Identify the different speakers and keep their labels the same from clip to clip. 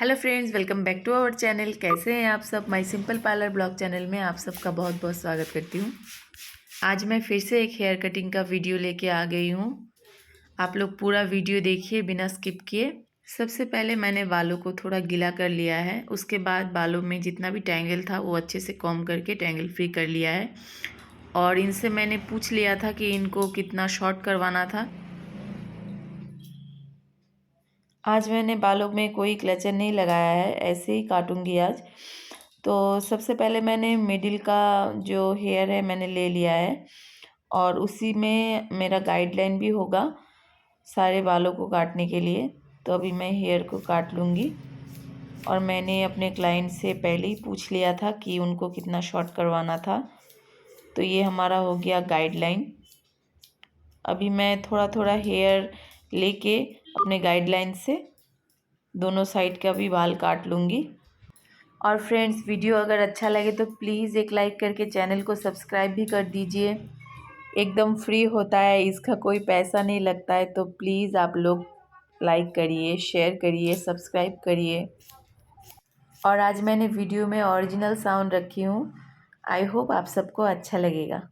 Speaker 1: Hello friends, welcome back to our channel. कैसे हैं आप सब? My simple parlour blog channel में आप सबका बहुत बहुत स्वागत करती हूँ। आज मैं फिर से एक हेयर कटिंग का वीडियो लेके आ गई हूँ। आप लोग पूरा वीडियो देखिए बिना स्किप किए। सबसे पहले मैंने बालों को थोड़ा गीला कर लिया है। उसके बाद बालों में जितना भी टैंगल था वो अच्छे से कॉम्ब करके टैंगल फ्री कर लिया है। और इनसे मैंने पूछ लिया था कि इनको कितना शॉर्ट करवाना था। आज मैंने बालों में कोई क्लचर नहीं लगाया है, ऐसे ही काटूंगी आज। तो सबसे पहले मैंने मिडिल का जो हेयर है मैंने ले लिया है और उसी में मेरा गाइडलाइन भी होगा सारे बालों को काटने के लिए। तो अभी मैं हेयर को काट लूँगी। और मैंने अपने क्लाइंट से पहले ही पूछ लिया था कि उनको कितना शॉर्ट करवाना था। तो ये हमारा हो गया गाइडलाइन। अभी मैं थोड़ा थोड़ा हेयर लेके अपने गाइडलाइन से दोनों साइड का भी बाल काट लूँगी। और फ्रेंड्स, वीडियो अगर अच्छा लगे तो प्लीज़ एक लाइक करके चैनल को सब्सक्राइब भी कर दीजिए। एकदम फ्री होता है, इसका कोई पैसा नहीं लगता है। तो प्लीज़ आप लोग लाइक करिए, शेयर करिए, सब्सक्राइब करिए। और आज मैंने वीडियो में ओरिजिनल साउंड रखी हूँ। आई होप आप सबको अच्छा लगेगा।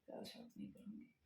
Speaker 1: ज़्यादा शॉर्ट नहीं करूँगी।